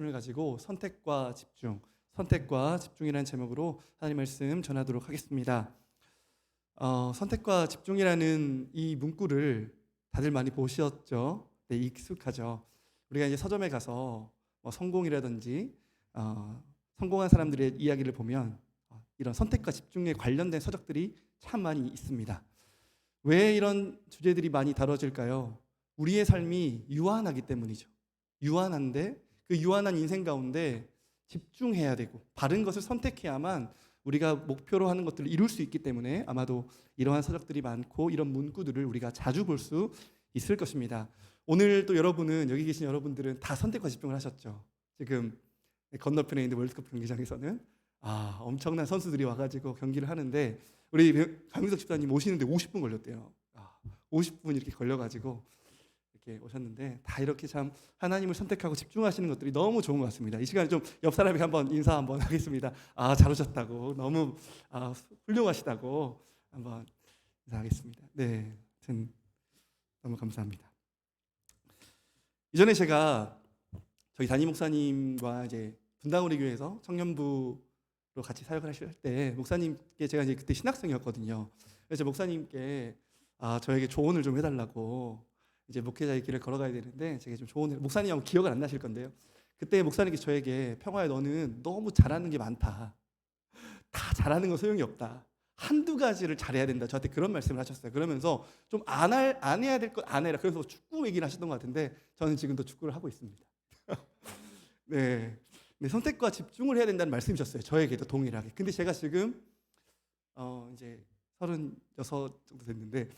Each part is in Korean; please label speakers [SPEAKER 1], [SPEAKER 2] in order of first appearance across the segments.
[SPEAKER 1] 말씀을 가지고 선택과 집중이라는 제목으로 하나님 말씀 전하도록 하겠습니다. 선택과 집중이라는 이 문구를 다들 많이 보셨죠? 네, 익숙하죠. 우리가 이제 서점에 가서 성공이라든지 성공한 사람들의 이야기를 보면 이런 선택과 집중에 관련된 서적들이 참 많이 있습니다. 왜 이런 주제들이 많이 다뤄질까요? 우리의 삶이 유한하기 때문이죠. 유한한데 그 유한한 인생 가운데 집중해야 되고 바른 것을 선택해야만 우리가 목표로 하는 것들을 이룰 수 있기 때문에 아마도 이러한 서적들이 많고 이런 문구들을 우리가 자주 볼 수 있을 것입니다. 오늘 또 여러분은, 여기 계신 여러분들은 다 선택과 집중을 하셨죠. 지금 건너편에 있는 월드컵 경기장에서는 엄청난 선수들이 와가지고 경기를 하는데 우리 강민석 집사님 오시는데 50분 걸렸대요. 50분 이렇게 걸려가지고 이렇게 오셨는데 다 이렇게 참 하나님을 선택하고 집중하시는 것들이 너무 좋은 것 같습니다. 이 시간에 좀 옆 사람에게 한번 인사 한번 하겠습니다. 잘 오셨다고, 너무 훌륭하시다고 한번 인사하겠습니다. 네, 너무 감사합니다. 이전에 제가 저희 담임 목사님과 이제 분당우리 교회에서 청년부로 같이 사역을 하실 때 목사님께 제가 이제 그때 신학생이었거든요. 그래서 목사님께 저에게 조언을 좀 해달라고, 이제 목회자의 길을 걸어가야 되는데 제가 좀 조언을, 목사님하고 기억은 안 나실 건데요. 그때 목사님께서 저에게 평화야, 너는 너무 잘하는 게 많다. 다 잘하는 건 소용이 없다. 한두 가지를 잘해야 된다. 저한테 그런 말씀을 하셨어요. 그러면서 좀 안 해야 될 것 안 해라. 그래서 축구 얘기를 하셨던 것 같은데 저는 지금도 축구를 하고 있습니다. 네, 선택과 집중을 해야 된다는 말씀이셨어요. 저에게도 동일하게. 근데 제가 지금 이제 36 정도 됐는데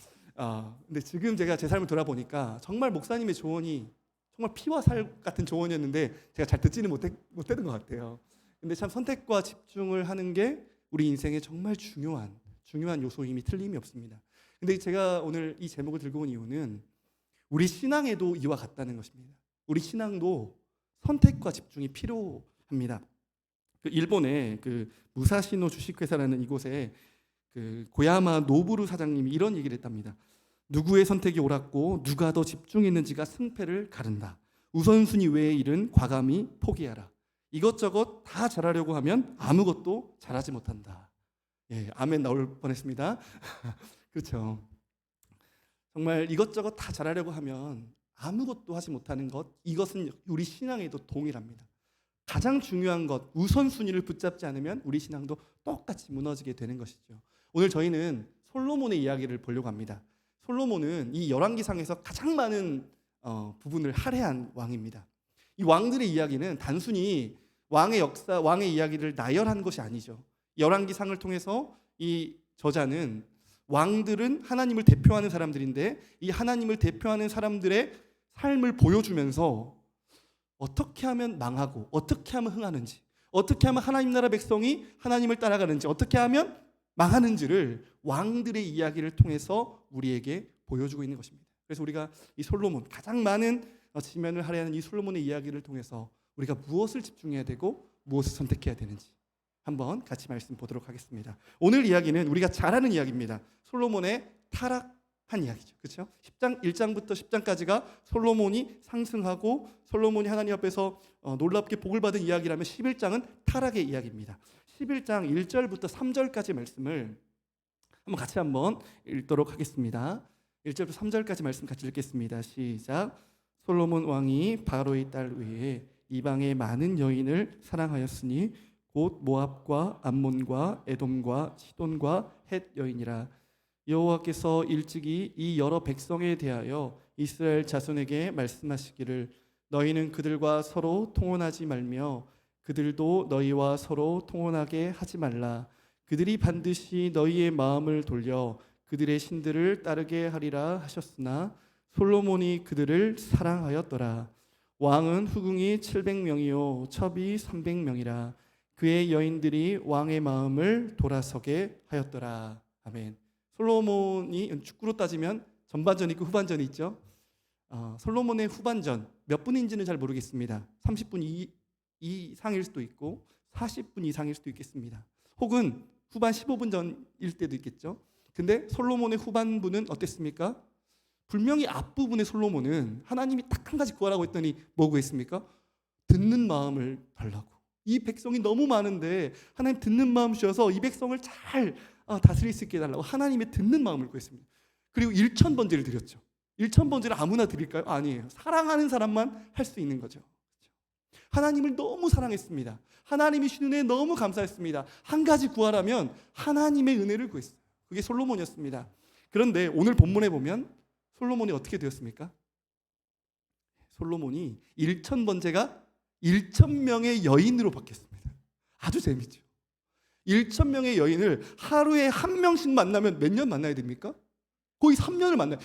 [SPEAKER 1] 근데 지금 제가 제 삶을 돌아보니까 정말 목사님의 조언이 정말 피와 살 같은 조언이었는데 제가 잘 듣지는 못했던 것 같아요. 근데 참 선택과 집중을 하는 게 우리 인생에 정말 중요한 요소임이 틀림이 없습니다. 근데 제가 오늘 이 제목을 들고 온 이유는 우리 신앙에도 이와 같다는 것입니다. 우리 신앙도 선택과 집중이 필요합니다. 일본의 무사시노 주식회사라는 이곳에 고야마 노부루 사장님이 이런 얘기를 했답니다. 누구의 선택이 옳았고 누가 더 집중했는지가 승패를 가른다. 우선순위 외의 일은 과감히 포기하라. 이것저것 다 잘하려고 하면 아무것도 잘하지 못한다. 예, 아멘 나올 뻔했습니다. 그렇죠. 정말 이것저것 다 잘하려고 하면 아무것도 하지 못하는 것, 이것은 우리 신앙에도 동일합니다. 가장 중요한 것, 우선순위를 붙잡지 않으면 우리 신앙도 똑같이 무너지게 되는 것이죠. 오늘 저희는 솔로몬의 이야기를 보려고 합니다. 솔로몬은 이 열왕기상에서 가장 많은 부분을 할애한 왕입니다. 이 왕들의 이야기는 단순히 왕의 역사, 왕의 이야기를 나열한 것이 아니죠. 열왕기상을 통해서 이 저자는 왕들은 하나님을 대표하는 사람들인데 이 하나님을 대표하는 사람들의 삶을 보여주면서 어떻게 하면 망하고 어떻게 하면 흥하는지, 어떻게 하면 하나님 나라 백성이 하나님을 따라가는지, 어떻게 하면 망하는지를 왕들의 이야기를 통해서 우리에게 보여주고 있는 것입니다. 그래서 우리가 이 솔로몬, 가장 많은 지면을 할애하는 이 솔로몬의 이야기를 통해서 우리가 무엇을 집중해야 되고 무엇을 선택해야 되는지 한번 같이 말씀 보도록 하겠습니다. 오늘 이야기는 우리가 잘 아는 이야기입니다. 솔로몬의 타락한 이야기죠. 그렇죠? 1장부터 10장까지가 솔로몬이 상승하고 솔로몬이 하나님 앞에서 놀랍게 복을 받은 이야기라면 11장은 타락의 이야기입니다. 11장 1절부터 3절까지 말씀을 같이 한번 읽도록 하겠습니다. 1절부터 3절까지 말씀 같이 읽겠습니다. 시작. 솔로몬 왕이 바로의 딸 외에 이방의 많은 여인을 사랑하였으니 곧 모압과 암몬과 에돔과 시돈과 헷 여인이라. 여호와께서 일찍이 이 여러 백성에 대하여 이스라엘 자손에게 말씀하시기를 너희는 그들과 서로 통혼하지 말며 그들도 너희와 서로 통혼하게 하지 말라. 그들이 반드시 너희의 마음을 돌려 그들의 신들을 따르게 하리라 하셨으나 솔로몬이 그들을 사랑하였더라. 왕은 후궁이 700명이요 첩이 300명이라. 그의 여인들이 왕의 마음을 돌아서게 하였더라. 아멘. 솔로몬이 축구로 따지면 전반전이 있고 후반전이 있죠. 솔로몬의 후반전 몇 분인지는 잘 모르겠습니다. 30분 이상일 수도 있고 40분 이상일 수도 있겠습니다. 혹은 후반 15분 전일 때도 있겠죠. 근데 솔로몬의 후반부는 어땠습니까? 분명히 앞부분의 솔로몬은 하나님이 딱 한 가지 구하라고 했더니 뭐 구했습니까? 듣는 마음을 달라고. 이 백성이 너무 많은데 하나님 듣는 마음 주셔서 이 백성을 잘 다스릴 수 있게 해달라고 하나님의 듣는 마음을 구했습니다. 그리고 1,000번제를 드렸죠. 1,000번제를 아무나 드릴까요? 아니에요. 사랑하는 사람만 할 수 있는 거죠. 하나님을 너무 사랑했습니다. 하나님이 주신 은혜에 너무 감사했습니다. 한 가지 구하라면 하나님의 은혜를 구했어요. 그게 솔로몬이었습니다. 그런데 오늘 본문에 보면 솔로몬이 어떻게 되었습니까? 솔로몬이 1,000번제가 1,000명의 여인으로 바뀌었습니다. 아주 재밌죠. 1,000명의 여인을 하루에 한 명씩 만나면 몇 년 만나야 됩니까? 거의 3년을 만나요.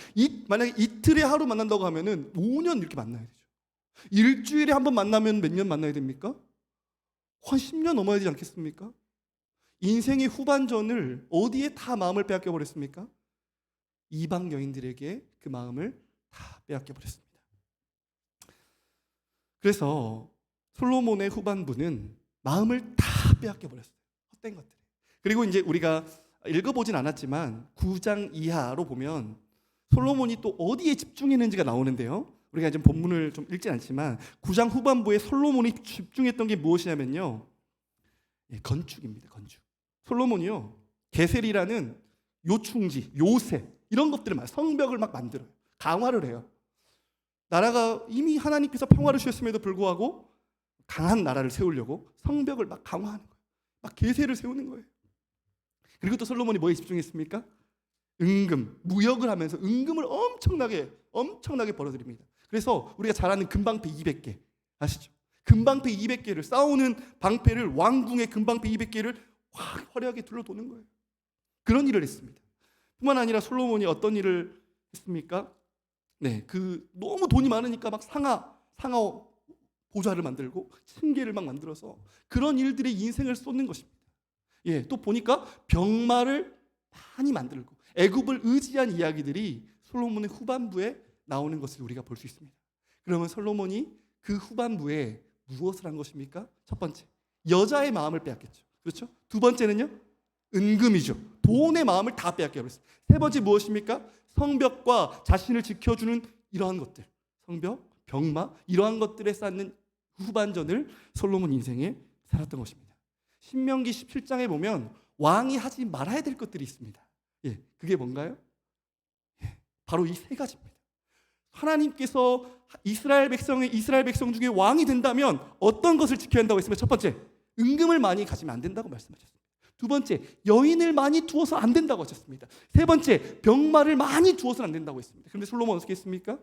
[SPEAKER 1] 만약에 이틀에 하루 만난다고 하면은 5년 이렇게 만나야 되죠. 일주일에 한 번 만나면 몇 년 만나야 됩니까? 한 10년 넘어야 되지 않겠습니까? 인생의 후반전을 어디에 다 마음을 빼앗겨 버렸습니까? 이방 여인들에게 그 마음을 다 빼앗겨 버렸습니다. 그래서 솔로몬의 후반부는 마음을 다 빼앗겨 버렸어요. 헛된 것들. 그리고 이제 우리가 읽어보진 않았지만 9장 이하로 보면 솔로몬이 또 어디에 집중했는지가 나오는데요. 우리가 지금 본문을 좀 읽진 않지만 9장 후반부에 솔로몬이 집중했던 게 무엇이냐면요, 건축입니다. 건축. 솔로몬이요, 게셀이라는 요충지, 요새 이런 것들을 성벽을 막 만들어요. 강화를 해요. 나라가 이미 하나님께서 평화를 주셨음에도 불구하고 강한 나라를 세우려고 성벽을 막 강화하는 거예요. 막 계세를 세우는 거예요. 그리고 또 솔로몬이 뭐에 집중했습니까? 은금, 무역을 하면서 은금을 엄청나게 벌어들입니다. 그래서 우리가 잘 아는 금방패 200개 아시죠? 금방패 200개를 싸우는 방패를, 왕궁의 금방패 200개를 확 화려하게 둘러도는 거예요. 그런 일을 했습니다. 뿐만 아니라 솔로몬이 어떤 일을 했습니까? 너무 돈이 많으니까 막 상하 보좌를 만들고 층계를 막 만들어서 그런 일들의 인생을 쏟는 것입니다. 또 보니까 병마를 많이 만들고 애굽을 의지한 이야기들이 솔로몬의 후반부에 나오는 것을 우리가 볼 수 있습니다. 그러면 솔로몬이 그 후반부에 무엇을 한 것입니까? 첫 번째, 여자의 마음을 빼앗겼죠. 그렇죠? 두 번째는요, 은금이죠. 돈의 마음을 다 빼앗겨버렸어요. 세 번째 무엇입니까? 성벽과 자신을 지켜주는 이러한 것들, 성벽, 병마, 이러한 것들에 쌓는 후반전을 솔로몬 인생에 살았던 것입니다. 신명기 17장에 보면 왕이 하지 말아야 될 것들이 있습니다. 그게 뭔가요? 바로 이 세 가지입니다. 하나님께서 이스라엘 백성 중에 왕이 된다면 어떤 것을 지켜야 한다고 했습니까? 첫 번째, 은금을 많이 가지면 안 된다고 말씀하셨습니다. 두 번째, 여인을 많이 두어서 안 된다고 하셨습니다. 세 번째, 병마를 많이 두어서는 안 된다고 했습니다. 그런데 솔로몬은 어떻게 했습니까?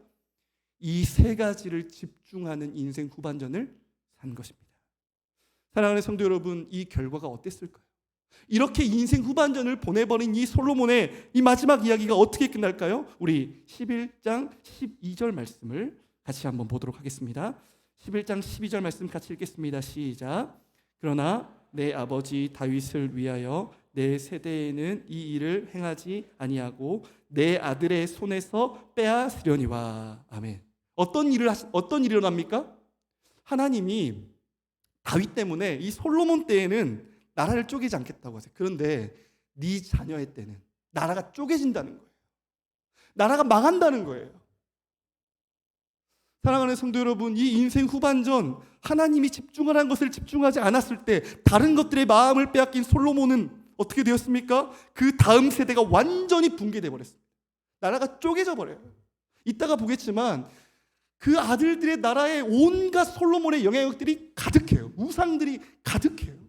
[SPEAKER 1] 이 세 가지를 집중하는 인생 후반전을 산 것입니다. 사랑하는 성도 여러분, 이 결과가 어땠을까요? 이렇게 인생 후반전을 보내버린 이 솔로몬의 이 마지막 이야기가 어떻게 끝날까요? 우리 11장 12절 말씀을 같이 한번 보도록 하겠습니다. 11장 12절 말씀 같이 읽겠습니다. 시작. 그러나 내 아버지 다윗을 위하여 내 세대에는 이 일을 행하지 아니하고 내 아들의 손에서 빼앗으려니와. 아멘. 어떤 일이 일어납니까? 하나님이 다윗 때문에 이 솔로몬 때에는 나라를 쪼개지 않겠다고 하세요. 그런데 네 자녀의 때는 나라가 쪼개진다는 거예요. 나라가 망한다는 거예요. 사랑하는 성도 여러분, 이 인생 후반전 하나님이 집중을 한 것을 집중하지 않았을 때 다른 것들의 마음을 빼앗긴 솔로몬은 어떻게 되었습니까? 그 다음 세대가 완전히 붕괴돼 버렸습니다. 나라가 쪼개져 버려요. 이따가 보겠지만 그 아들들의 나라에 온갖 솔로몬의 영향력들이 가득해요. 우상들이 가득해요.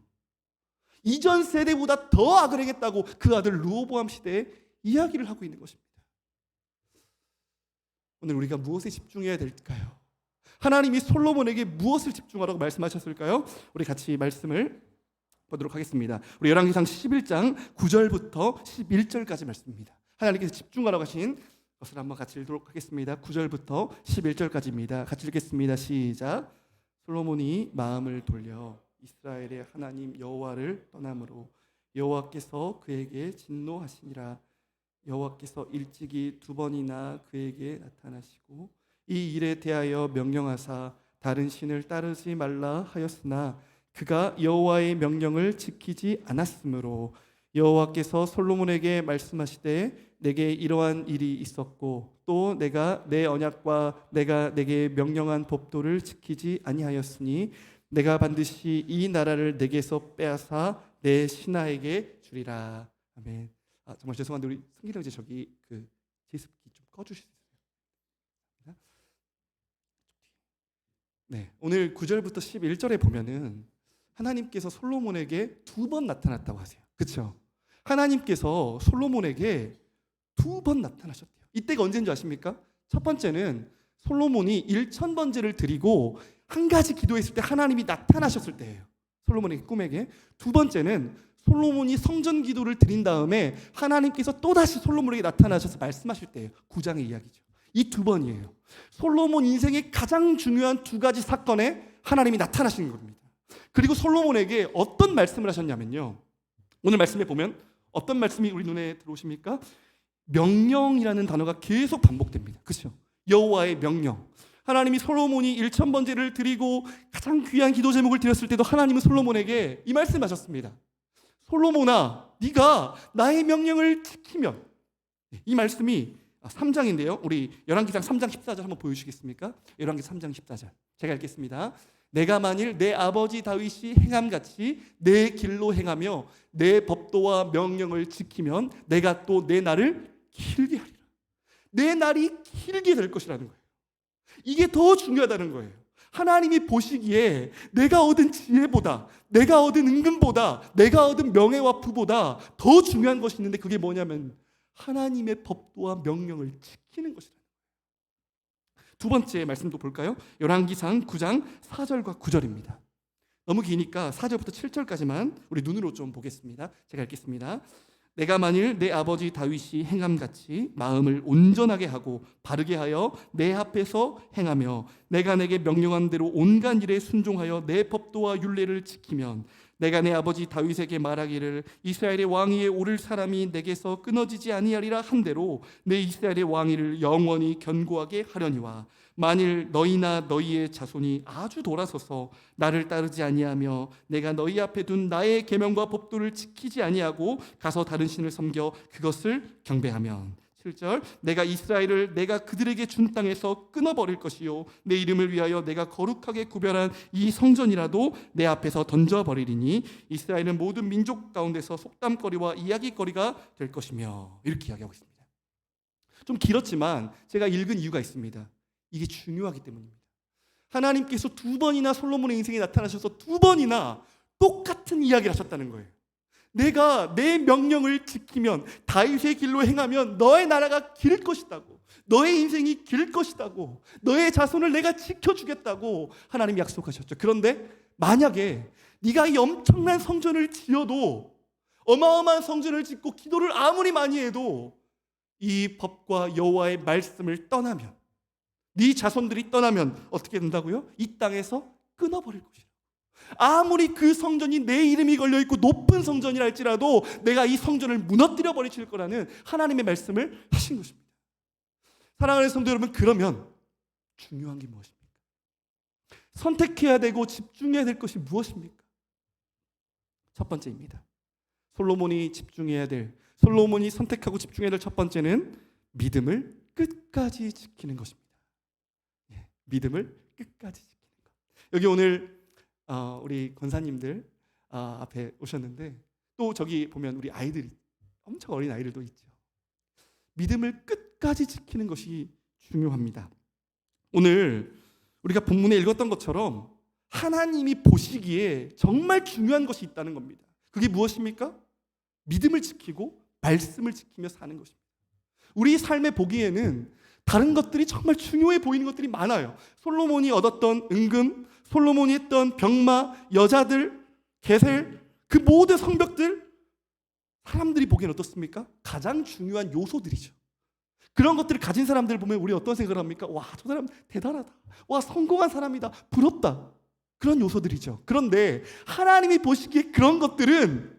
[SPEAKER 1] 이전 세대보다 더 악을 행했다고 그 아들 르호보암 시대에 이야기를 하고 있는 것입니다. 오늘 우리가 무엇에 집중해야 될까요? 하나님이 솔로몬에게 무엇을 집중하라고 말씀하셨을까요? 우리 같이 말씀을 보도록 하겠습니다. 우리 열왕기상 11장 9절부터 11절까지 말씀입니다. 하나님께서 집중하라고 하신 것을 한번 같이 읽도록 하겠습니다. 9절부터 11절까지입니다. 같이 읽겠습니다. 시작. 솔로몬이 마음을 돌려 이스라엘의 하나님 여호와를 떠남으로 여호와께서 그에게 진노하시니라. 여호와께서 일찍이 2번이나 그에게 나타나시고 이 일에 대하여 명령하사 다른 신을 따르지 말라 하였으나 그가 여호와의 명령을 지키지 않았으므로 여호와께서 솔로몬에게 말씀하시되 내게 이러한 일이 있었고 또 내가 내 언약과 내가 내게 명령한 법도를 지키지 아니하였으니 내가 반드시 이 나라를 내게서 빼앗아 내 신하에게 주리라. 아멘. 정말 죄송한데 우리 승기랑 이제 저기 그 제습기 좀 꺼주실 수 있어요? 네, 오늘 9절부터 11절에 보면은 하나님께서 솔로몬에게 2번 나타났다고 하세요. 그렇죠? 하나님께서 솔로몬에게 2번 나타나셨대요. 이때가 언제인 줄 아십니까? 첫 번째는 솔로몬이 1000번제를 드리고 한 가지 기도했을 때 하나님이 나타나셨을 때예요. 솔로몬의 꿈에게. 두 번째는 솔로몬이 성전 기도를 드린 다음에 하나님께서 또다시 솔로몬에게 나타나셔서 말씀하실 때예요. 9장의 이야기죠. 이 2번이에요. 솔로몬 인생의 가장 중요한 2가지 사건에 하나님이 나타나시는 겁니다. 그리고 솔로몬에게 어떤 말씀을 하셨냐면요, 오늘 말씀에 보면 어떤 말씀이 우리 눈에 들어오십니까? 명령이라는 단어가 계속 반복됩니다. 그렇죠? 여호와의 명령. 하나님이 솔로몬이 1000번제를 드리고 가장 귀한 기도 제목을 드렸을 때도 하나님은 솔로몬에게 이 말씀하셨습니다. 솔로몬아, 네가 나의 명령을 지키면, 이 말씀이 3장인데요. 우리 열왕기상 3장 14절 한번 보여주시겠습니까? 열왕기상 3장 14절. 제가 읽겠습니다. 내가 만일 내 아버지 다윗이 행함같이 내 길로 행하며 내 법도와 명령을 지키면 내가 또 내 날을 길게 하리라. 내 날이 길게 될 것이라는 거예요. 이게 더 중요하다는 거예요. 하나님이 보시기에 내가 얻은 지혜보다, 내가 얻은 은금보다, 내가 얻은 명예와 부보다 더 중요한 것이 있는데 그게 뭐냐면 하나님의 법도와 명령을 지키는 것이라는 거예요. 두 번째 말씀도 볼까요? 열왕기상 9장 4절과 9절입니다. 너무 기니까 4절부터 7절까지만 우리 눈으로 좀 보겠습니다. 제가 읽겠습니다. 내가 만일 내 아버지 다윗이 행함같이 마음을 온전하게 하고 바르게 하여 내 앞에서 행하며 내가 내게 명령한 대로 온갖 일에 순종하여 내 법도와 율례를 지키면 내가 내 아버지 다윗에게 말하기를 이스라엘의 왕위에 오를 사람이 내게서 끊어지지 아니하리라 한 대로 내 이스라엘의 왕위를 영원히 견고하게 하려니와 만일 너희나 너희의 자손이 아주 돌아서서 나를 따르지 아니하며 내가 너희 앞에 둔 나의 계명과 법도를 지키지 아니하고 가서 다른 신을 섬겨 그것을 경배하면 7절 내가 이스라엘을 내가 그들에게 준 땅에서 끊어버릴 것이요 내 이름을 위하여 내가 거룩하게 구별한 이 성전이라도 내 앞에서 던져버리리니 이스라엘은 모든 민족 가운데서 속담거리와 이야기거리가 될 것이며 이렇게 이야기하고 있습니다. 좀 길었지만 제가 읽은 이유가 있습니다. 이게 중요하기 때문입니다. 하나님께서 2번이나 솔로몬의 인생에 나타나셔서 2번이나 똑같은 이야기를 하셨다는 거예요. 내가 내 명령을 지키면 다윗의 길로 행하면 너의 나라가 길 것이다고, 너의 인생이 길 것이다고, 너의 자손을 내가 지켜주겠다고 하나님이 약속하셨죠. 그런데 만약에 네가 이 엄청난 성전을 지어도, 어마어마한 성전을 짓고 기도를 아무리 많이 해도 이 법과 여호와의 말씀을 떠나면, 네 자손들이 떠나면 어떻게 된다고요? 이 땅에서 끊어버릴 것이다. 아무리 그 성전이 내 이름이 걸려있고 높은 성전이라 할지라도 내가 이 성전을 무너뜨려 버리실 거라는 하나님의 말씀을 하신 것입니다. 사랑하는 성도 여러분, 그러면 중요한 게 무엇입니까? 선택해야 되고 집중해야 될 것이 무엇입니까? 첫 번째입니다. 솔로몬이 선택하고 집중해야 될 첫 번째는 믿음을 끝까지 지키는 것입니다. 믿음을 끝까지 지키는 것. 여기 오늘 우리 권사님들 앞에 오셨는데 또 저기 보면 우리 아이들이 엄청 어린 아이들도 있죠. 믿음을 끝까지 지키는 것이 중요합니다. 오늘 우리가 본문에 읽었던 것처럼 하나님이 보시기에 정말 중요한 것이 있다는 겁니다. 그게 무엇입니까? 믿음을 지키고 말씀을 지키며 사는 것입니다. 우리 삶에 보기에는 다른 것들이 정말 중요해 보이는 것들이 많아요. 솔로몬이 얻었던 은금, 솔로몬이 했던 병마, 여자들, 게셀, 그 모든 성벽들, 사람들이 보기엔 어떻습니까? 가장 중요한 요소들이죠. 그런 것들을 가진 사람들을 보면 우리 어떤 생각을 합니까? 와, 저 사람 대단하다. 와, 성공한 사람이다. 부럽다. 그런 요소들이죠. 그런데 하나님이 보시기에 그런 것들은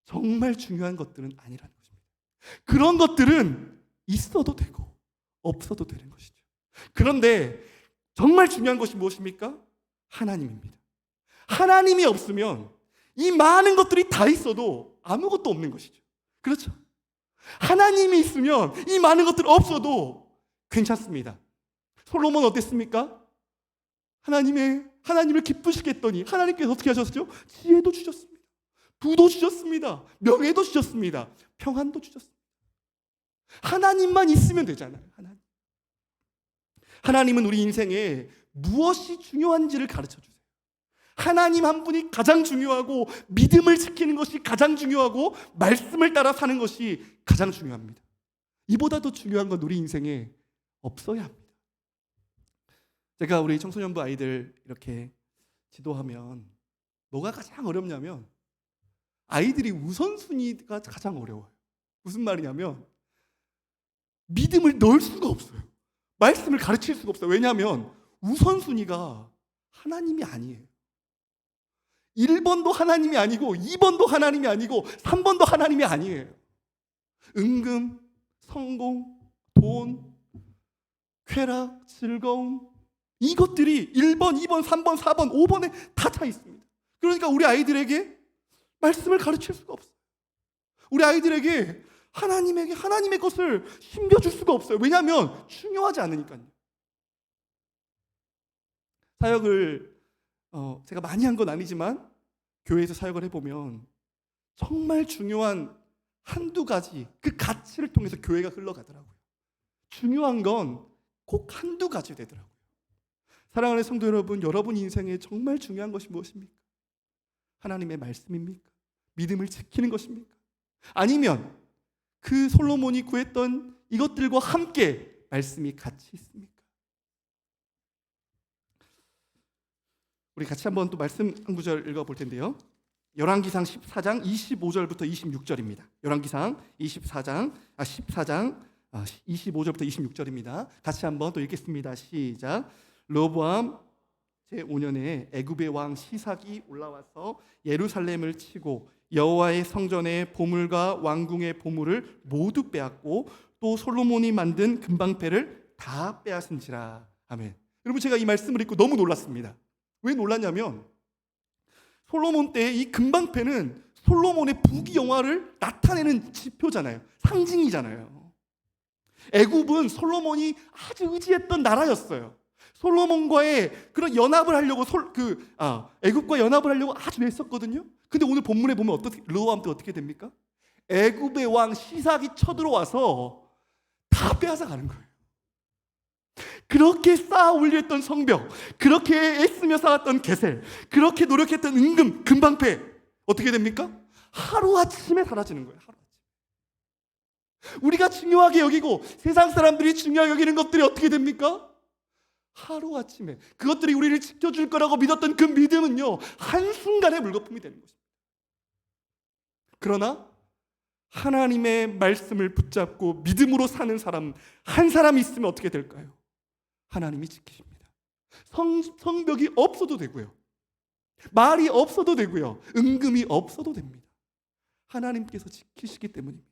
[SPEAKER 1] 정말 중요한 것들은 아니라는 것입니다. 그런 것들은 있어도 되고 없어도 되는 것이죠. 그런데 정말 중요한 것이 무엇입니까? 하나님입니다. 하나님이 없으면 이 많은 것들이 다 있어도 아무것도 없는 것이죠. 그렇죠? 하나님이 있으면 이 많은 것들 없어도 괜찮습니다. 솔로몬 어땠습니까? 하나님을 기쁘시게 했더니 하나님께서 어떻게 하셨죠? 지혜도 주셨습니다. 부도 주셨습니다. 명예도 주셨습니다. 평안도 주셨습니다. 하나님만 있으면 되잖아요. 하나님은 우리 인생에 무엇이 중요한지를 가르쳐 주세요. 하나님 한 분이 가장 중요하고 믿음을 지키는 것이 가장 중요하고 말씀을 따라 사는 것이 가장 중요합니다. 이보다 더 중요한 건 우리 인생에 없어야 합니다. 제가 우리 청소년부 아이들 이렇게 지도하면 뭐가 가장 어렵냐면 아이들이 우선순위가 가장 어려워요. 무슨 말이냐면 믿음을 넣을 수가 없어요. 말씀을 가르칠 수가 없어요. 왜냐하면 우선순위가 하나님이 아니에요. 1번도 하나님이 아니고 2번도 하나님이 아니고 3번도 하나님이 아니에요. 은금, 성공, 돈, 쾌락, 즐거움 이것들이 1번, 2번, 3번, 4번, 5번에 다 차 있습니다. 그러니까 우리 아이들에게 말씀을 가르칠 수가 없어요. 우리 아이들에게 하나님의 것을 심겨줄 수가 없어요. 왜냐하면 중요하지 않으니까요. 사역을 제가 많이 한 건 아니지만 교회에서 사역을 해보면 정말 중요한 한두 가지 그 가치를 통해서 교회가 흘러가더라고요. 중요한 건 꼭 한두 가지 되더라고요. 사랑하는 성도 여러분, 여러분 인생에 정말 중요한 것이 무엇입니까? 하나님의 말씀입니까? 믿음을 지키는 것입니까? 아니면 그 솔로몬이 구했던 이것들과 함께 말씀이 같이 있습니까? 우리 같이 한번 또 말씀 한 구절 읽어볼 텐데요. 열왕기상 14장 25절부터 26절입니다. 열왕기상 14장 25절부터 26절입니다. 같이 한번 또 읽겠습니다. 시작. 르호보암 제5년에 애굽의 왕 시삭이 올라와서 예루살렘을 치고 여호와의 성전의 보물과 왕궁의 보물을 모두 빼앗고 또 솔로몬이 만든 금방패를 다 빼앗은지라. 아멘. 여러분, 제가 이 말씀을 읽고 너무 놀랐습니다. 왜 놀랐냐면 솔로몬 때의 이 금방패는 솔로몬의 부귀영화를 나타내는 지표잖아요. 상징이잖아요. 애굽은 솔로몬이 아주 의지했던 나라였어요. 솔로몬과의 그런 연합을 하려고 애굽과 연합을 하려고 아주 애썼거든요. 근데 오늘 본문에 보면 르호보암 때 어떻게 됩니까? 애굽의 왕 시삭이 쳐들어와서 다 빼앗아 가는 거예요. 그렇게 쌓아 올렸던 성벽, 그렇게 애쓰며 쌓았던 게셀, 그렇게 노력했던 은금, 금방패 어떻게 됩니까? 하루아침에 사라지는 거예요. 하루아침에. 우리가 중요하게 여기고 세상 사람들이 중요하게 여기는 것들이 어떻게 됩니까? 하루아침에. 그것들이 우리를 지켜줄 거라고 믿었던 그 믿음은요, 한순간에 물거품이 되는 것입니다. 그러나 하나님의 말씀을 붙잡고 믿음으로 사는 사람 한 사람 있으면 어떻게 될까요? 하나님이 지키십니다. 성벽이 없어도 되고요, 말이 없어도 되고요, 은금이 없어도 됩니다. 하나님께서 지키시기 때문입니다.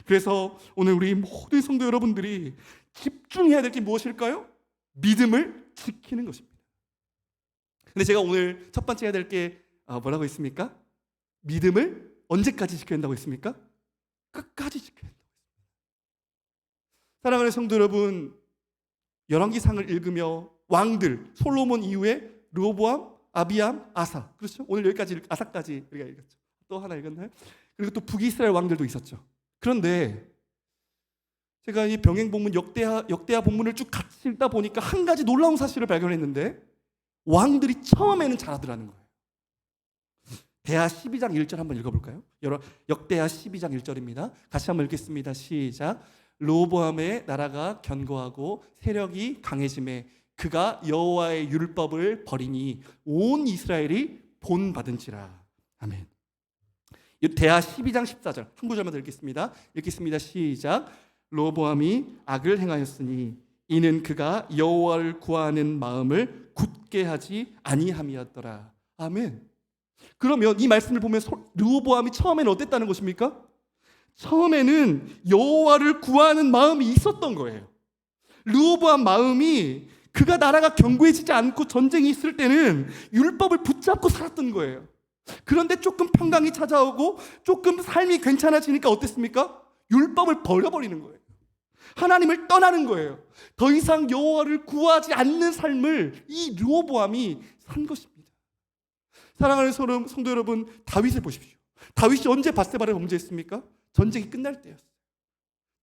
[SPEAKER 1] 그래서 오늘 우리 모든 성도 여러분들이 집중해야 될 게 무엇일까요? 믿음을 지키는 것입니다. 근데 제가 오늘 첫 번째 해야 될 게 뭐라고 했습니까? 믿음을 언제까지 지켜야 한다고 했습니까? 끝까지 지켜야 한다고 했습니다. 사랑하는 성도 여러분, 열왕기상을 읽으며 왕들 솔로몬 이후에 르호보암, 아비암, 아사, 그렇죠? 오늘 여기까지 아사까지 우리가 읽었죠. 또 하나 읽었나요? 그리고 또 북이스라엘 왕들도 있었죠. 그런데 제가 이 병행본문 역대하 본문을 쭉 같이 읽다 보니까 한 가지 놀라운 사실을 발견했는데 왕들이 처음에는 잘하더라는 거예요. 대하 12장 1절 한번 읽어볼까요? 역대하 12장 1절입니다. 같이 한번 읽겠습니다. 시작. 르호보암의 나라가 견고하고 세력이 강해짐에 그가 여호와의 율법을 버리니 온 이스라엘이 본받은지라. 아멘. 대하 12장 14절 한 구절만 더 읽겠습니다. 읽겠습니다. 시작. 르호보암이 악을 행하였으니 이는 그가 여호와를 구하는 마음을 굳게 하지 아니함이었더라. 아멘. 그러면 이 말씀을 보면 르호보암이 처음에는 어땠다는 것입니까? 처음에는 여호와를 구하는 마음이 있었던 거예요. 르호보암 마음이 그가 나라가 견고해지지 않고 전쟁이 있을 때는 율법을 붙잡고 살았던 거예요. 그런데 조금 평강이 찾아오고 조금 삶이 괜찮아지니까 어땠습니까? 율법을 버려버리는 거예요. 하나님을 떠나는 거예요. 더 이상 여호와를 구하지 않는 삶을 이 르호보암이 산 것입니다. 사랑하는 성도 여러분, 다윗을 보십시오. 다윗이 언제 밧세바를 범죄했습니까? 전쟁이 끝날 때였어요.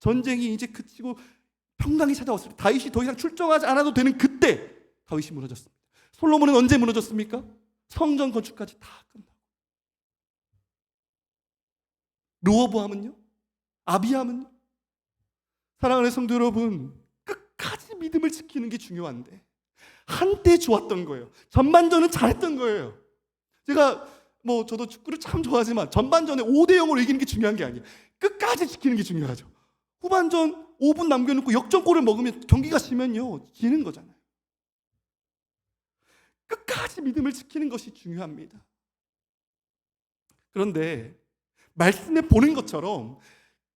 [SPEAKER 1] 전쟁이 이제 그치고 평강이 찾아왔을 때, 다윗이 더 이상 출정하지 않아도 되는 그때 다윗이 무너졌습니다. 솔로몬은 언제 무너졌습니까? 성전 건축까지 다 끝나고. 르호보암은요? 아비암은요? 사랑하는 성도 여러분, 끝까지 믿음을 지키는 게 중요한데 한때 좋았던 거예요. 전반전은 잘했던 거예요. 제가 저도 축구를 참 좋아하지만 전반전에 5대0으로 이기는 게 중요한 게 아니에요. 끝까지 지키는 게 중요하죠. 후반전 5분 남겨놓고 역전골을 먹으면 경기가 지면요, 지는 거잖아요. 끝까지 믿음을 지키는 것이 중요합니다. 그런데 말씀에 보는 것처럼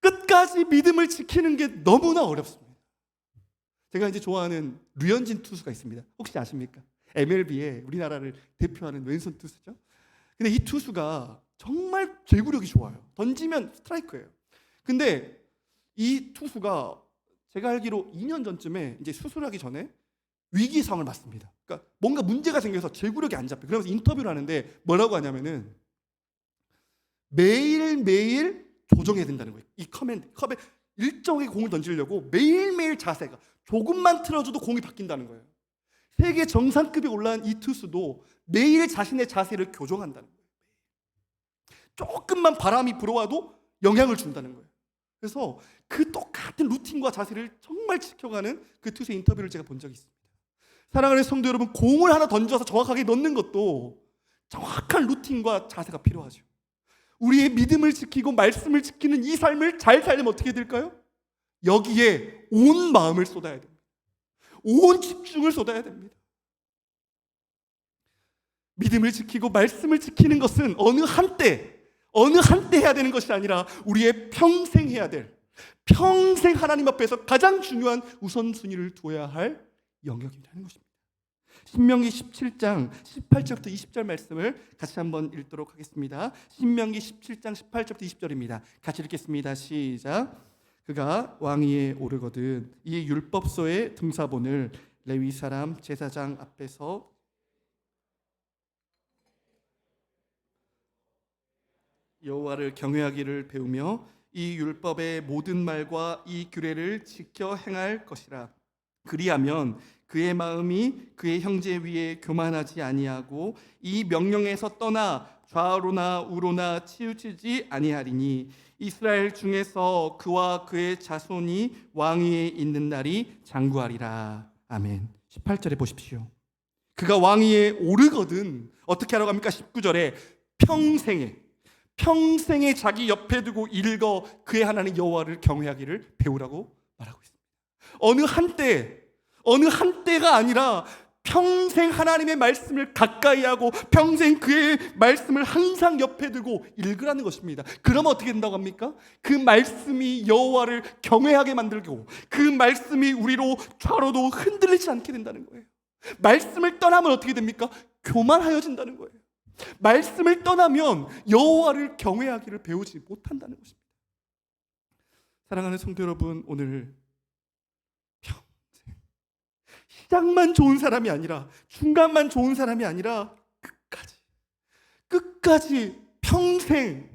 [SPEAKER 1] 끝까지 믿음을 지키는 게 너무나 어렵습니다. 제가 이제 좋아하는 류현진 투수가 있습니다. 혹시 아십니까? MLB에 우리나라를 대표하는 왼손 투수죠. 근데 이 투수가 정말 제구력이 좋아요. 던지면 스트라이크예요. 근데 이 투수가 제가 알기로 2년 전쯤에 이제 수술하기 전에 위기 상황을 맞습니다. 그러니까 뭔가 문제가 생겨서 제구력이 안 잡혀요. 그러면서 인터뷰를 하는데 뭐라고 하냐면은 매일매일 조정해야 된다는 거예요. 이 컵에 일정하게 공을 던지려고 매일매일 자세가 조금만 틀어줘도 공이 바뀐다는 거예요. 세계 정상급에 올라간 이 투수도 매일 자신의 자세를 교정한다는 거예요. 조금만 바람이 불어와도 영향을 준다는 거예요. 그래서 그 똑같은 루틴과 자세를 정말 지켜가는 그 투수의 인터뷰를 제가 본 적이 있습니다. 사랑하는 성도 여러분, 공을 하나 던져서 정확하게 넣는 것도 정확한 루틴과 자세가 필요하죠. 우리의 믿음을 지키고 말씀을 지키는 이 삶을 잘 살려면 어떻게 될까요? 여기에 온 마음을 쏟아야 됩니다. 온 집중을 쏟아야 됩니다. 믿음을 지키고 말씀을 지키는 것은 어느 한때 해야 되는 것이 아니라 우리의 평생 해야 될, 평생 하나님 앞에서 가장 중요한 우선순위를 두어야 할 영역이라는 것입니다. 신명기 17장 18절부터 20절 말씀을 같이 한번 읽도록 하겠습니다. 신명기 17장 18절부터 20절입니다. 같이 읽겠습니다. 시작. 그가 왕위에 오르거든 이 율법서의 등사본을 레위 사람 제사장 앞에서 여호와를 경외하기를 배우며 이 율법의 모든 말과 이 규례를 지켜 행할 것이라. 그리하면 그의 마음이 그의 형제 위에 교만하지 아니하고 이 명령에서 떠나 좌로나 우로나 치우치지 아니하리니 이스라엘 중에서 그와 그의 자손이 왕위에 있는 날이 장구하리라. 아멘. 18절에 보십시오. 그가 왕위에 오르거든 어떻게 하라고 합니까? 19절에 평생에 자기 옆에 두고 읽어 그의 하나님 여호와를 경외하기를 배우라고 말하고 있습니다. 어느 한때가 아니라 평생 하나님의 말씀을 가까이 하고 평생 그의 말씀을 항상 옆에 두고 읽으라는 것입니다. 그러면 어떻게 된다고 합니까? 그 말씀이 여호와를 경외하게 만들고 그 말씀이 우리로 좌로도 흔들리지 않게 된다는 거예요. 말씀을 떠나면 어떻게 됩니까? 교만하여진다는 거예요. 말씀을 떠나면 여호와를 경외하기를 배우지 못한다는 것입니다. 사랑하는 성도 여러분, 오늘 시작만 좋은 사람이 아니라 중간만 좋은 사람이 아니라 끝까지 평생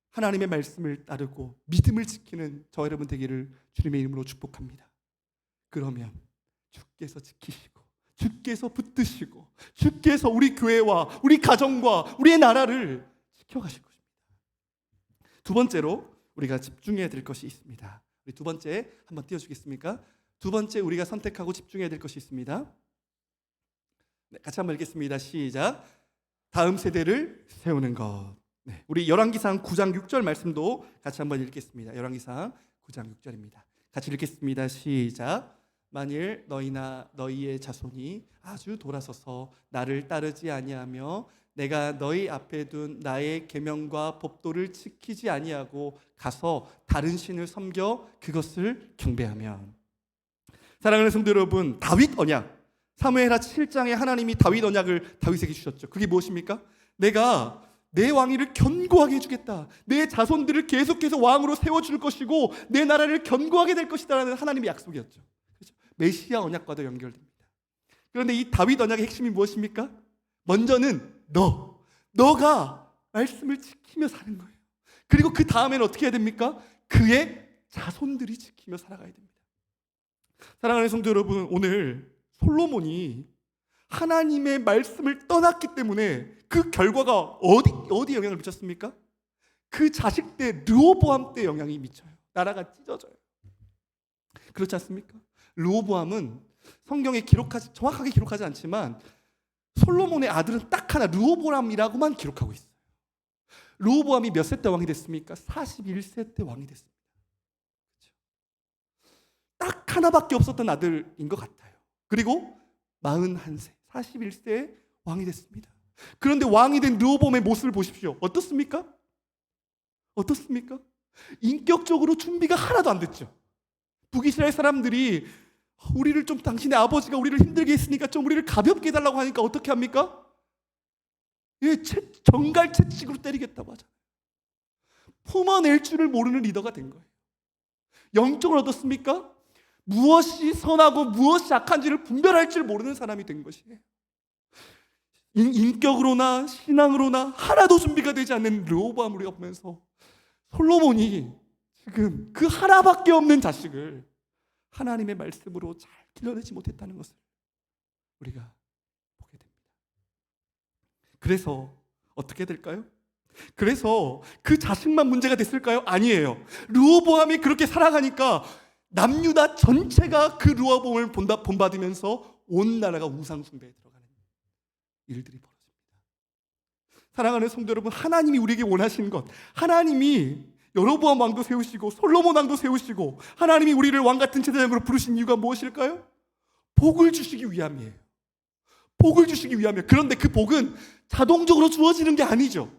[SPEAKER 1] 하나님의 말씀을 따르고 믿음을 지키는 저 여러분 되기를 주님의 이름으로 축복합니다. 그러면 주께서 지키시고 주께서 붙드시고 주께서 우리 교회와 우리 가정과 우리의 나라를 지켜가실 것입니다. 두 번째로 우리가 집중해야 될 것이 있습니다. 우리 두 번째 한번 띄워주겠습니까? 두 번째 우리가 선택하고 집중해야 될 것이 있습니다. 네, 같이 한번 읽겠습니다. 시작. 다음 세대를 세우는 것. 네, 우리 열왕기상 9장 6절 말씀도 같이 한번 읽겠습니다. 열왕기상 9장 6절입니다. 같이 읽겠습니다. 시작. 만일 너희나 너희의 자손이 아주 돌아서서 나를 따르지 아니하며 내가 너희 앞에 둔 나의 계명과 법도를 지키지 아니하고 가서 다른 신을 섬겨 그것을 경배하면. 사랑하는 성도 여러분, 다윗 언약, 사무엘하 7장에 하나님이 다윗 언약을 다윗에게 주셨죠. 그게 무엇입니까? 내가 내 왕위를 견고하게 해주겠다. 내 자손들을 계속해서 왕으로 세워줄 것이고 내 나라를 견고하게 될 것이다라는 하나님의 약속이었죠. 그렇죠? 메시아 언약과도 연결됩니다. 그런데 이 다윗 언약의 핵심이 무엇입니까? 먼저는 너가 말씀을 지키며 사는 거예요. 그리고 그 다음에는 어떻게 해야 됩니까? 그의 자손들이 지키며 살아가야 됩니다. 사랑하는 성도 여러분, 오늘 솔로몬이 하나님의 말씀을 떠났기 때문에 그 결과가 어디 영향을 미쳤습니까? 그 자식 때 르호보암 때 영향이 미쳐요. 나라가 찢어져요. 그렇지 않습니까? 르호보암은 성경에 정확하게 기록하지 않지만 솔로몬의 아들은 딱 하나 르호보암이라고만 기록하고 있어요. 르호보암이 몇 세 때 왕이 됐습니까? 41세 때 왕이 됐습니다. 그렇죠? 딱 하나밖에 없었던 아들인 것 같아요. 그리고 41세, 41세에 왕이 됐습니다. 그런데 왕이 된 르호보암의 모습을 보십시오. 어떻습니까? 인격적으로 준비가 하나도 안 됐죠. 북이스라엘 사람들이 우리를 좀 당신의 아버지가 우리를 힘들게 했으니까 좀 우리를 가볍게 해달라고 하니까 어떻게 합니까? 정갈 채찍으로 때리겠다고 하잖아요. 품어낼 줄을 모르는 리더가 된 거예요. 영적으로 어떻습니까? 무엇이 선하고 무엇이 악한지를 분별할 줄 모르는 사람이 된 것이에요. 인격으로나 신앙으로나 하나도 준비가 되지 않는 르호보암을 우리가 보면서 솔로몬이 지금 그 하나밖에 없는 자식을 하나님의 말씀으로 잘 길러내지 못했다는 것을 우리가 보게 됩니다. 그래서 어떻게 될까요? 그래서 그 자식만 문제가 됐을까요? 아니에요. 르호보암이 그렇게 살아가니까 남유다 전체가 그 르호보암을 본받으면서 온 나라가 우상 숭배에 들어가는 일들이 벌어집니다. 사랑하는 성도 여러분, 하나님이 우리에게 원하시는 것, 하나님이 여로보암 왕도 세우시고 솔로몬 왕도 세우시고 하나님이 우리를 왕 같은 제사장으로 부르신 이유가 무엇일까요? 복을 주시기 위함이에요. 복을 주시기 위함이에요. 그런데 그 복은 자동적으로 주어지는 게 아니죠.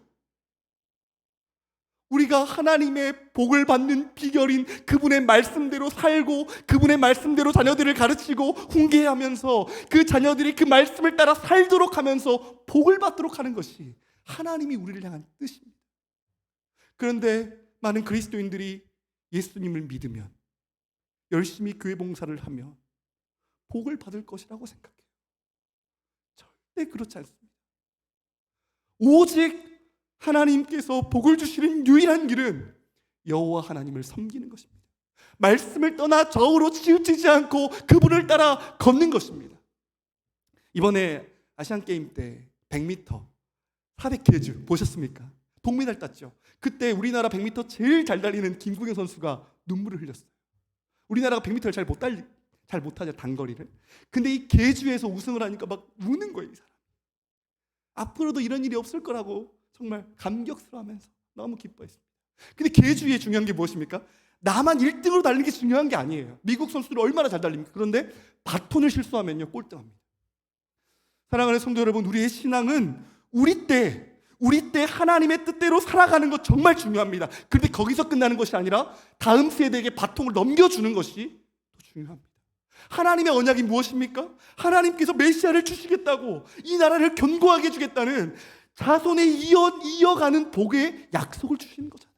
[SPEAKER 1] 우리가 하나님의 복을 받는 비결인 그분의 말씀대로 살고 그분의 말씀대로 자녀들을 가르치고 훈계하면서 그 자녀들이 그 말씀을 따라 살도록 하면서 복을 받도록 하는 것이 하나님이 우리를 향한 뜻입니다. 그런데 많은 그리스도인들이 예수님을 믿으면 열심히 교회 봉사를 하면 복을 받을 것이라고 생각해요. 절대 그렇지 않습니다. 오직 하나님께서 복을 주시는 유일한 길은 여호와 하나님을 섬기는 것입니다. 말씀을 떠나 좌우로 치우치지 않고 그분을 따라 걷는 것입니다. 이번에 아시안게임 때 100m 400계주 보셨습니까? 동메달 땄죠. 그때 우리나라 100m 제일 잘 달리는 김구경 선수가 눈물을 흘렸어요. 우리나라가 100m를 잘 못하죠, 단거리를. 근데 이 계주에서 우승을 하니까 막 우는 거예요, 이 사람. 앞으로도 이런 일이 없을 거라고 정말 감격스러워하면서 너무 기뻐했습니다. 근데 계주에 중요한 게 무엇입니까? 나만 1등으로 달리는 게 중요한 게 아니에요. 미국 선수들 얼마나 잘 달립니까? 그런데 바톤을 실수하면요, 꼴등합니다. 사랑하는 성도 여러분, 우리의 신앙은 우리 때 하나님의 뜻대로 살아가는 것 정말 중요합니다. 그런데 거기서 끝나는 것이 아니라 다음 세대에게 바통을 넘겨주는 것이 더 중요합니다. 하나님의 언약이 무엇입니까? 하나님께서 메시아를 주시겠다고 이 나라를 견고하게 해주겠다는 자손에 이어가는 복의 약속을 주시는 거잖아요.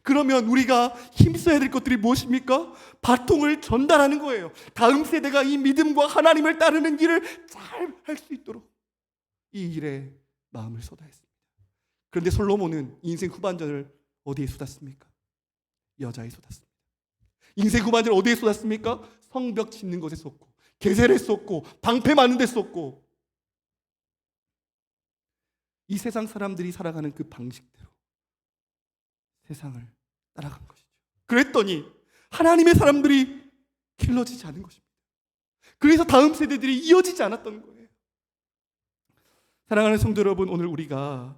[SPEAKER 1] 그러면 우리가 힘써야 될 것들이 무엇입니까? 바통을 전달하는 거예요. 다음 세대가 이 믿음과 하나님을 따르는 일을 잘 할 수 있도록 이 일에 마음을 쏟아했습니다. 그런데 솔로몬은 인생 후반전을 어디에 쏟았습니까? 여자에 쏟았습니다. 인생 후반전을 어디에 쏟았습니까? 성벽 짓는 것에 쏟고 계세를 쏟고 방패 맞는 데 쏟고 이 세상 사람들이 살아가는 그 방식대로 세상을 따라간 것이죠. 그랬더니 하나님의 사람들이 길러지지 않은 것입니다. 그래서 다음 세대들이 이어지지 않았던 거예요. 사랑하는 성도 여러분, 오늘 우리가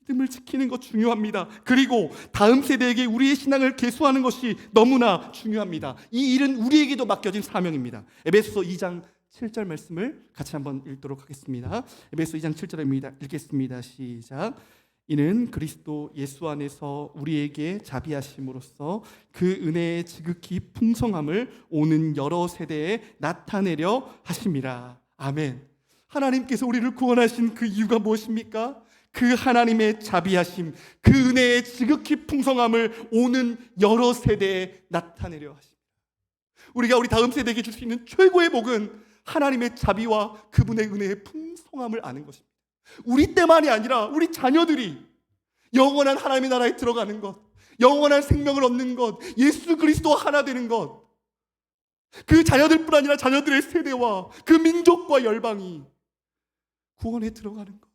[SPEAKER 1] 믿음을 지키는 것 중요합니다. 그리고 다음 세대에게 우리의 신앙을 계수하는 것이 너무나 중요합니다. 이 일은 우리에게도 맡겨진 사명입니다. 에베소서 2장 7절 말씀을 같이 한번 읽도록 하겠습니다. 에베소 2장 7절입니다. 읽겠습니다. 시작. 이는 그리스도 예수 안에서 우리에게 자비하심으로써 그 은혜의 지극히 풍성함을 오는 여러 세대에 나타내려 하심이라. 아멘. 하나님께서 우리를 구원하신 그 이유가 무엇입니까? 그 하나님의 자비하심, 그 은혜의 지극히 풍성함을 오는 여러 세대에 나타내려 하십니다. 우리가 우리 다음 세대에게 줄 수 있는 최고의 복은 하나님의 자비와 그분의 은혜의 풍성함을 아는 것입니다. 우리 때만이 아니라 우리 자녀들이 영원한 하나님의 나라에 들어가는 것, 영원한 생명을 얻는 것, 예수 그리스도와 하나 되는 것, 그 자녀들뿐 아니라 자녀들의 세대와 그 민족과 열방이 구원에 들어가는 것,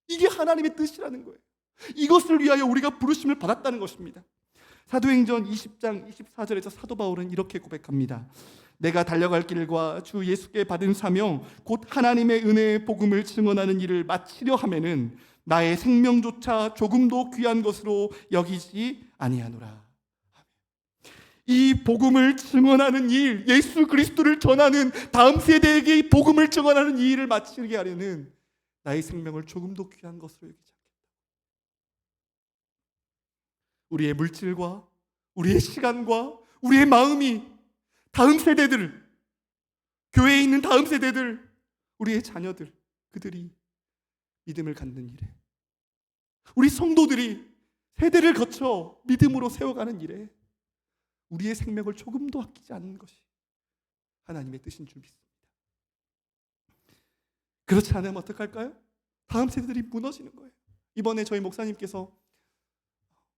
[SPEAKER 1] 이게 하나님의 뜻이라는 거예요. 이것을 위하여 우리가 부르심을 받았다는 것입니다. 사도행전 20장 24절에서 사도 바울은 이렇게 고백합니다. 내가 달려갈 길과 주 예수께 받은 사명 곧 하나님의 은혜의 복음을 증언하는 일을 마치려 하면은 나의 생명조차 조금도 귀한 것으로 여기지 아니하노라. 이 복음을 증언하는 일, 예수 그리스도를 전하는 다음 세대에게 이 복음을 증언하는 이 일을 마치게 하려는 나의 생명을 조금도 귀한 것으로 여기지 않겠다. 우리의 물질과 우리의 시간과 우리의 마음이 다음 세대들, 교회에 있는 다음 세대들, 우리의 자녀들, 그들이 믿음을 갖는 일에, 우리 성도들이 세대를 거쳐 믿음으로 세워가는 일에 우리의 생명을 조금도 아끼지 않는 것이 하나님의 뜻인 줄 믿습니다. 그렇지 않으면 어떡할까요? 다음 세대들이 무너지는 거예요. 이번에 저희 목사님께서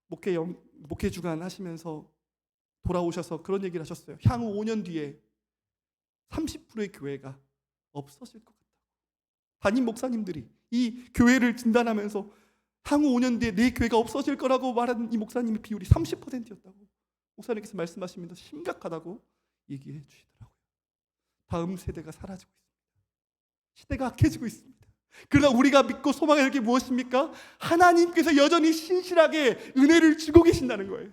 [SPEAKER 1] 목회 주간 하시면서 돌아오셔서 그런 얘기를 하셨어요. 향후 5년 뒤에 30%의 교회가 없어질 것 같다고. 담임 목사님들이 이 교회를 진단하면서 향후 5년 뒤에 내 교회가 없어질 거라고 말하는 이 목사님의 비율이 30%였다고 목사님께서 말씀하시면서 심각하다고 얘기해 주시더라고요. 다음 세대가 사라지고 있습니다. 시대가 악해지고 있습니다. 그러나 우리가 믿고 소망할 게 무엇입니까? 하나님께서 여전히 신실하게 은혜를 주고 계신다는 거예요.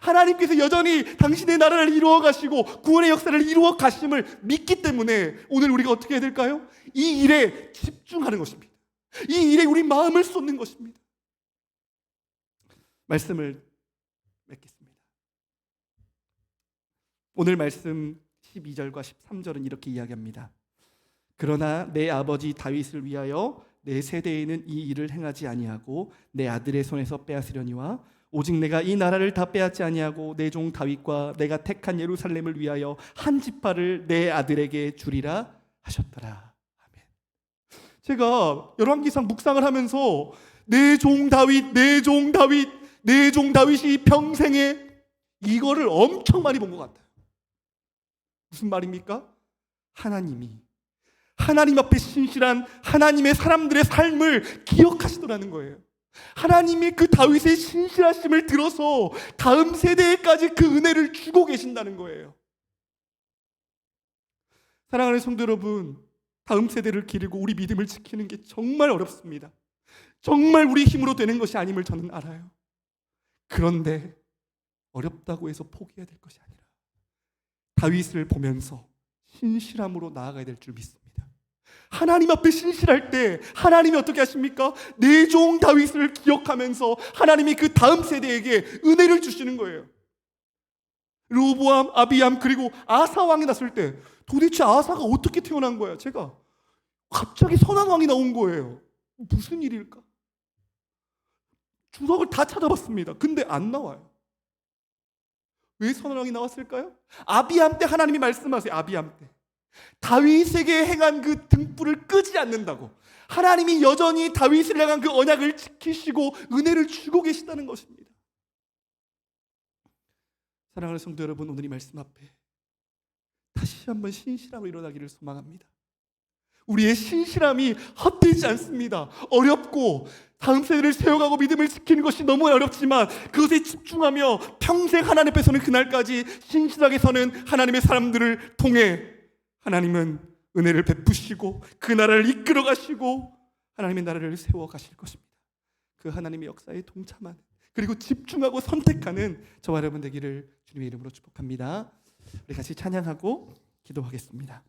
[SPEAKER 1] 하나님께서 여전히 당신의 나라를 이루어 가시고 구원의 역사를 이루어 가심을 믿기 때문에 오늘 우리가 어떻게 해야 될까요? 이 일에 집중하는 것입니다. 이 일에 우리 마음을 쏟는 것입니다. 말씀을 맺겠습니다. 오늘 말씀 12절과 13절은 이렇게 이야기합니다. 그러나 내 아버지 다윗을 위하여 내 세대에는 이 일을 행하지 아니하고 내 아들의 손에서 빼앗으려니와 오직 내가 이 나라를 다 빼앗지 아니하고 내 종 다윗과 내가 택한 예루살렘을 위하여 한 지파를 내 아들에게 주리라 하셨더라. 아멘. 제가 열왕기상 묵상을 하면서 내 종 다윗, 내 종 다윗, 내 종 다윗이 평생에 이거를 엄청 많이 본 것 같아요. 무슨 말입니까? 하나님 앞에 신실한 하나님의 사람들의 삶을 기억하시더라는 거예요. 하나님이 그 다윗의 신실하심을 들어서 다음 세대에까지 그 은혜를 주고 계신다는 거예요. 사랑하는 성도 여러분, 다음 세대를 기르고 우리 믿음을 지키는 게 정말 어렵습니다. 정말 우리 힘으로 되는 것이 아님을 저는 알아요. 그런데 어렵다고 해서 포기해야 될 것이 아니라 다윗을 보면서 신실함으로 나아가야 될 줄 믿습니다. 하나님 앞에 신실할 때 하나님이 어떻게 하십니까? 내 종 다윗을 기억하면서 하나님이 그 다음 세대에게 은혜를 주시는 거예요. 르호보암, 아비암 그리고 아사 왕이 났을 때 도대체 아사가 어떻게 태어난 거야? 제가 갑자기 선한 왕이 나온 거예요. 무슨 일일까? 주석을 다 찾아봤습니다. 근데 안 나와요. 왜 선한 왕이 나왔을까요? 아비암 때 하나님이 말씀하세요. 아비암 때 다윗에게 행한 그 등불을 끄지 않는다고. 하나님이 여전히 다윗을 향한 그 언약을 지키시고 은혜를 주고 계시다는 것입니다. 사랑하는 성도 여러분, 오늘 이 말씀 앞에 다시 한번 신실함으로 일어나기를 소망합니다. 우리의 신실함이 헛되지 않습니다. 어렵고 다음 세대를 세워가고 믿음을 지키는 것이 너무 어렵지만 그것에 집중하며 평생 하나님 앞에 서는 그날까지 신실하게 서는 하나님의 사람들을 통해 하나님은 은혜를 베푸시고 그 나라를 이끌어 가시고 하나님의 나라를 세워 가실 것입니다. 그 하나님의 역사에 동참하는 그리고 집중하고 선택하는 저와 여러분 되기를 주님의 이름으로 축복합니다. 우리 같이 찬양하고 기도하겠습니다.